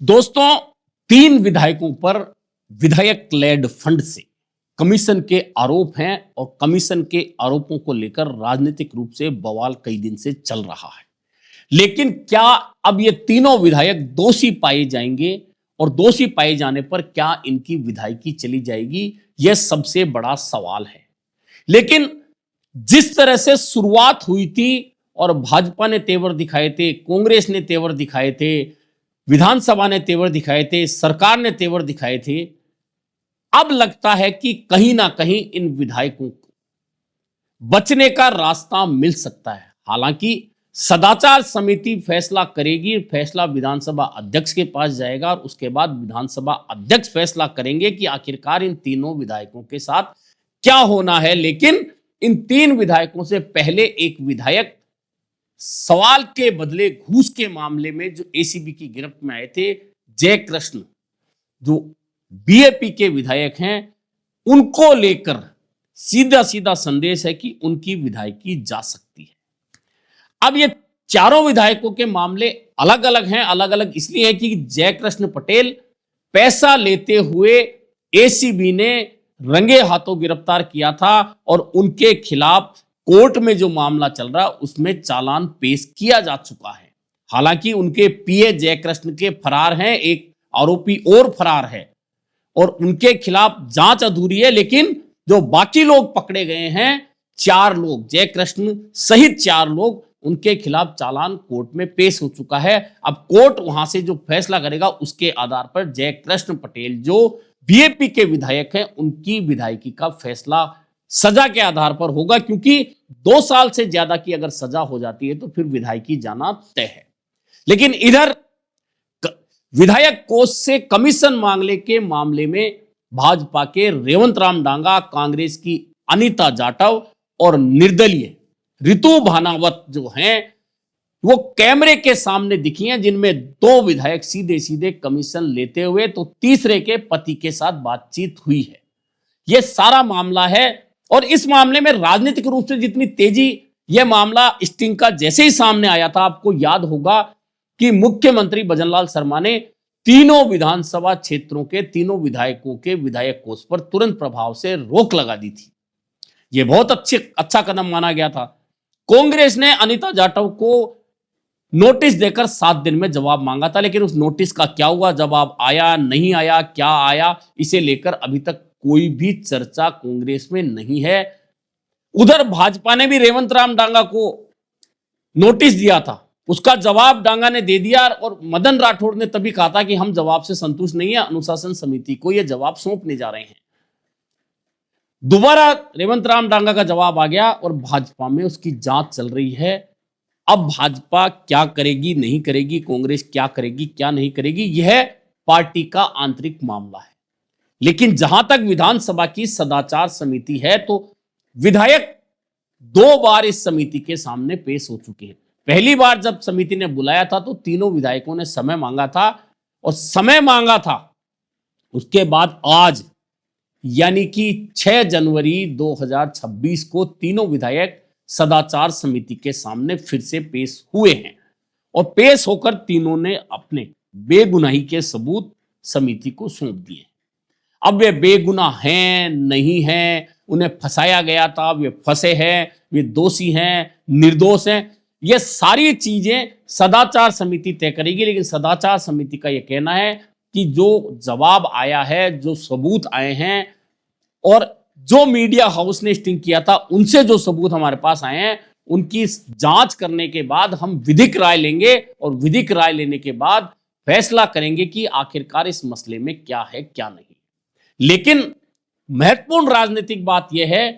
दोस्तों, 3 विधायकों पर विधायक लेड फंड से कमीशन के आरोप हैं और कमीशन के आरोपों को लेकर राजनीतिक रूप से बवाल कई दिन से चल रहा है। लेकिन क्या अब ये तीनों विधायक दोषी पाए जाएंगे और दोषी पाए जाने पर क्या इनकी विधायकी चली जाएगी, यह सबसे बड़ा सवाल है। लेकिन जिस तरह से शुरुआत हुई थी और भाजपा ने तेवर दिखाए थे, कांग्रेस ने तेवर दिखाए थे, विधानसभा ने तेवर दिखाए थे, सरकार ने तेवर दिखाए थे, अब लगता है कि कहीं ना कहीं इन विधायकों को बचने का रास्ता मिल सकता है। हालांकि सदाचार समिति फैसला करेगी, फैसला विधानसभा अध्यक्ष के पास जाएगा और उसके बाद विधानसभा अध्यक्ष फैसला करेंगे कि आखिरकार इन तीनों विधायकों के साथ क्या होना है। लेकिन इन 3 विधायकों से पहले एक विधायक सवाल के बदले घूस के मामले में जो एसीबी की गिरफ्त में आए थे, जयकृष्ण, जो बीएपी के विधायक हैं, उनको लेकर सीधा सीधा संदेश है कि उनकी विधायकी जा सकती है। अब ये चारों विधायकों के मामले अलग अलग हैं। अलग अलग इसलिए है कि जयकृष्ण पटेल पैसा लेते हुए एसीबी ने रंगे हाथों गिरफ्तार किया था और उनके खिलाफ कोर्ट में जो मामला चल रहा उसमें चालान पेश किया जा चुका है। हालांकि उनके पीए जयकृष्ण के फरार हैं, एक आरोपी और फरार है और उनके खिलाफ जांच अधूरी है। लेकिन जो बाकी लोग पकड़े गए हैं, 4 लोग, जयकृष्ण सहित 4 लोग, उनके खिलाफ चालान कोर्ट में पेश हो चुका है। अब कोर्ट वहां से जो फैसला करेगा उसके आधार पर जयकृष्ण पटेल जो बीएपी के विधायक हैं, उनकी विधायकी का फैसला सजा के आधार पर होगा, क्योंकि 2 साल से ज्यादा की अगर सजा हो जाती है तो फिर विधायकी जाना तय है। लेकिन इधर विधायक कोष से कमीशन मांगने के मामले में भाजपा के रेवंत राम डांगा, कांग्रेस की अनीता जाटव और निर्दलीय रितु भानावत जो हैं वो कैमरे के सामने दिखी हैं, जिनमें 2 विधायक सीधे सीधे कमीशन लेते हुए तो तीसरे के पति के साथ बातचीत हुई है। यह सारा मामला है और इस मामले में राजनीतिक रूप से जितनी तेजी, यह मामला स्टिंग का जैसे ही सामने आया था, आपको याद होगा कि मुख्यमंत्री भजनलाल शर्मा ने तीनों विधानसभा क्षेत्रों के तीनों विधायकों के विधायक कोष पर तुरंत प्रभाव से रोक लगा दी थी। यह बहुत अच्छा कदम माना गया था। कांग्रेस ने अनीता जाटव को नोटिस देकर 7 दिन में जवाब मांगा था, लेकिन उस नोटिस का क्या हुआ, जवाब आया नहीं आया, क्या आया, इसे लेकर अभी तक कोई भी चर्चा कांग्रेस में नहीं है। उधर भाजपा ने भी रेवंत राम डांगा को नोटिस दिया था, उसका जवाब डांगा ने दे दिया और मदन राठौड़ ने तभी कहा था कि हम जवाब से संतुष्ट नहीं है, अनुशासन समिति को यह जवाब सौंपने जा रहे हैं। दोबारा रेवंत राम डांगा का जवाब आ गया और भाजपा में उसकी जांच चल रही है। अब भाजपा क्या करेगी, नहीं करेगी, कांग्रेस क्या करेगी, क्या नहीं करेगी, यह पार्टी का आंतरिक मामला है। लेकिन जहां तक विधानसभा की सदाचार समिति है, तो विधायक 2 बार इस समिति के सामने पेश हो चुके हैं। पहली बार जब समिति ने बुलाया था तो तीनों विधायकों ने समय मांगा था और समय मांगा था। उसके बाद आज यानी कि 6 जनवरी 2026 को तीनों विधायक सदाचार समिति के सामने फिर से पेश हुए हैं और पेश होकर तीनों ने अपने बेगुनाही के सबूत समिति को सौंप दिए। अब वे बेगुनाह हैं, नहीं हैं, उन्हें फंसाया गया था, वे फंसे हैं, वे दोषी हैं, निर्दोष हैं, ये सारी चीजें सदाचार समिति तय करेगी। लेकिन सदाचार समिति का यह कहना है कि जो जवाब आया है, जो सबूत आए हैं और जो मीडिया हाउस ने स्टिंग किया था, उनसे जो सबूत हमारे पास आए हैं, उनकी जांच करने के बाद हम विधिक राय लेंगे और विधिक राय लेने के बाद फैसला करेंगे कि आखिरकार इस मसले में क्या है, क्या नहीं। लेकिन महत्वपूर्ण राजनीतिक बात यह है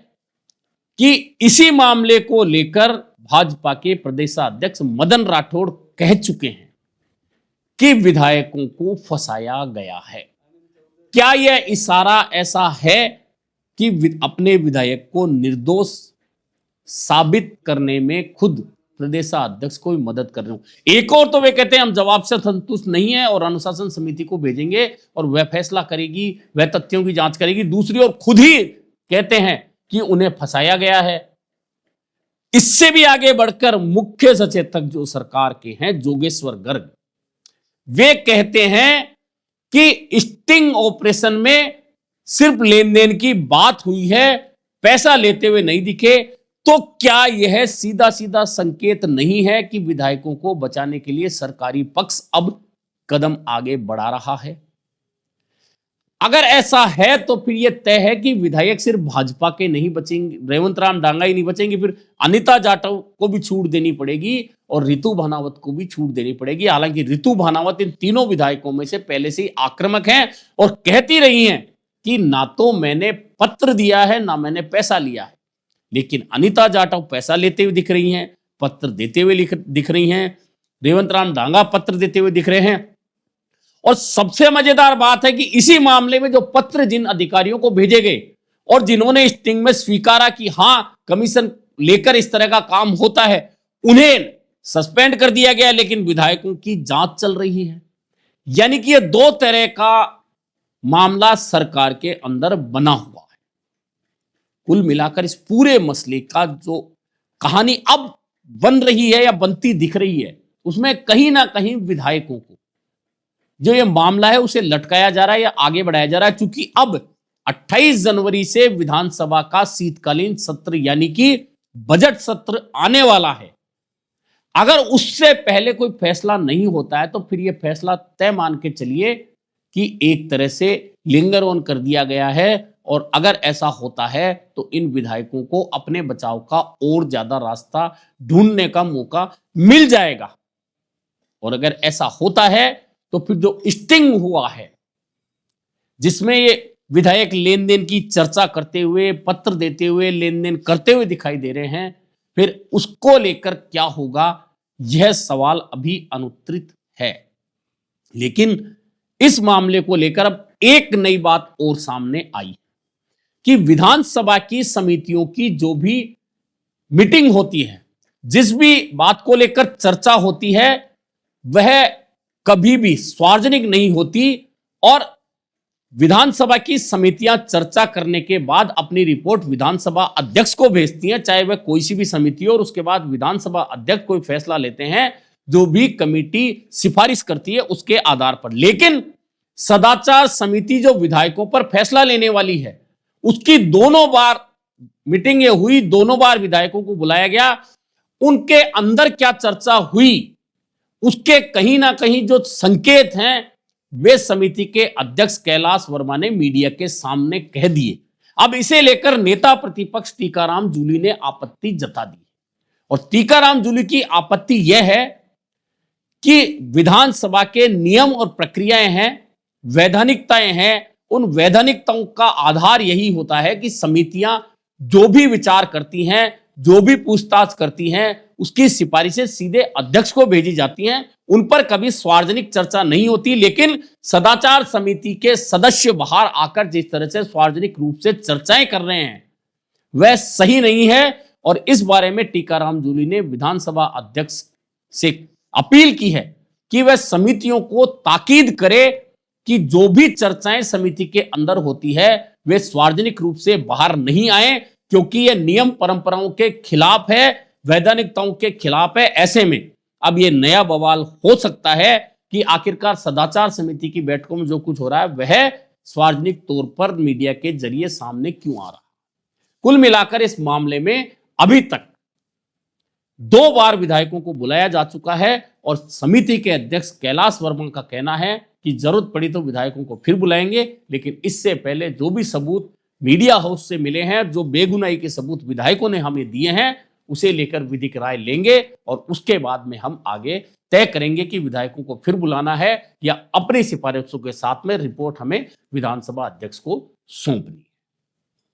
कि इसी मामले को लेकर भाजपा के प्रदेशाध्यक्ष मदन राठौड़ कह चुके हैं कि विधायकों को फंसाया गया है। क्या यह इशारा ऐसा है कि अपने विधायक को निर्दोष साबित करने में खुद प्रदेशाध्यक्ष को मदद कर रहे हो? एक और तो वे कहते हैं हम जवाब से संतुष्ट नहीं है और अनुशासन समिति को भेजेंगे और वह फैसला करेगी, वह तथ्यों की जांच करेगी। दूसरी ओर खुद ही कहते हैं कि उन्हें फंसाया गया है। इससे भी आगे बढ़कर मुख्य सचेतक जो सरकार के हैं, जोगेश्वर गर्ग, वे कहते हैं कि स्टिंग ऑपरेशन में सिर्फ लेन देन की बात हुई है, पैसा लेते हुए नहीं दिखे, तो क्या यह सीधा सीधा संकेत नहीं है कि विधायकों को बचाने के लिए सरकारी पक्ष अब कदम आगे बढ़ा रहा है? अगर ऐसा है तो फिर यह तय है कि विधायक सिर्फ भाजपा के नहीं बचेंगे, रेवंत राम डांगा ही नहीं बचेंगे, फिर अनिता जाटव को भी छूट देनी पड़ेगी और रितु भानावत को भी छूट देनी पड़ेगी। हालांकि रितु भानावत इन तीनों विधायकों में से पहले से ही आक्रामक हैं और कहती रही हैं कि ना तो मैंने पत्र दिया है ना मैंने पैसा लिया है, लेकिन अनिता जाटव पैसा लेते हुए दिख रही हैं, पत्र देते हुए दिख रही हैं, रेवंत राम डांगा पत्र देते हुए दिख रहे हैं। और सबसे मजेदार बात है कि इसी मामले में जो पत्र जिन अधिकारियों को भेजे गए और जिन्होंने स्टिंग में स्वीकारा कि हां कमीशन लेकर इस तरह का काम होता है, उन्हें सस्पेंड कर दिया गया, लेकिन विधायकों की जांच चल रही है। यानी कि यह दो तरह का मामला सरकार के अंदर बना हुआ है। कुल मिलाकर इस पूरे मसले का जो कहानी अब बन रही है या बनती दिख रही है, उसमें कहीं ना कहीं विधायकों को जो ये मामला है उसे लटकाया जा रहा है या आगे बढ़ाया जा रहा है, क्योंकि अब 28 जनवरी से विधानसभा का शीतकालीन सत्र यानी कि बजट सत्र आने वाला है। अगर उससे पहले कोई फैसला नहीं होता है तो फिर यह फैसला तय मान के चलिए कि एक तरह से लिंगर ऑन कर दिया गया है, और अगर ऐसा होता है तो इन विधायकों को अपने बचाव का और ज्यादा रास्ता ढूंढने का मौका मिल जाएगा। और अगर ऐसा होता है तो फिर जो स्टिंग हुआ है जिसमें ये विधायक लेन देन की चर्चा करते हुए, पत्र देते हुए, लेन देन करते हुए दिखाई दे रहे हैं, फिर उसको लेकर क्या होगा यह सवाल अभी अनुत्तरित है। लेकिन इस मामले को लेकर अब एक नई बात और सामने आई कि विधानसभा की समितियों की जो भी मीटिंग होती है, जिस भी बात को लेकर चर्चा होती है, वह कभी भी सार्वजनिक नहीं होती और विधानसभा की समितियां चर्चा करने के बाद अपनी रिपोर्ट विधानसभा अध्यक्ष को भेजती हैं, चाहे वह कोई सी भी समिति हो, और उसके बाद विधानसभा अध्यक्ष कोई फैसला लेते हैं जो भी कमेटी सिफारिश करती है उसके आधार पर। लेकिन सदाचार समिति जो विधायकों पर फैसला लेने वाली है, उसकी दोनों बार मीटिंगें हुई, दोनों बार विधायकों को बुलाया गया, उनके अंदर क्या चर्चा हुई उसके कहीं ना कहीं जो संकेत हैं वे समिति के अध्यक्ष कैलाश वर्मा ने मीडिया के सामने कह दिए। अब इसे लेकर नेता प्रतिपक्ष टीकाराम जूली ने आपत्ति जता दी, और टीकाराम जूली की आपत्ति यह है कि विधानसभा के नियम और प्रक्रियाएं हैं, वैधानिकताएं हैं, उन वैधानिकताओं का आधार यही होता है कि समितियां जो भी विचार करती हैं, जो भी पूछताछ करती हैं, उसकी सिफारिशें सीधे अध्यक्ष को भेजी जाती हैं, उन पर कभी सार्वजनिक चर्चा नहीं होती। लेकिन सदाचार समिति के सदस्य बाहर आकर जिस तरह से सार्वजनिक रूप से चर्चाएं कर रहे हैं वह सही नहीं है, और इस बारे में टीकाराम जूली ने विधानसभा अध्यक्ष से अपील की है कि वह समितियों को ताकीद करे कि जो भी चर्चाएं समिति के अंदर होती है वे सार्वजनिक रूप से बाहर नहीं आए, क्योंकि यह नियम परंपराओं के खिलाफ है, वैधानिकताओं के खिलाफ है। ऐसे में अब यह नया बवाल हो सकता है कि आखिरकार सदाचार समिति की बैठकों में जो कुछ हो रहा है वह सार्वजनिक तौर पर मीडिया के जरिए सामने क्यों आ रहा है। कुल मिलाकर इस मामले में अभी तक 2 बार विधायकों को बुलाया जा चुका है, और समिति के अध्यक्ष कैलाश वर्मा का कहना है कि जरूरत पड़ी तो विधायकों को फिर बुलाएंगे, लेकिन इससे पहले जो भी सबूत मीडिया हाउस से मिले हैं, जो बेगुनाही के सबूत विधायकों ने हमें दिए हैं, उसे लेकर विधिक राय लेंगे, और उसके बाद में हम आगे तय करेंगे कि विधायकों को फिर बुलाना है या अपनी सिफारिशों के साथ में रिपोर्ट हमें विधानसभा अध्यक्ष को सौंपनी।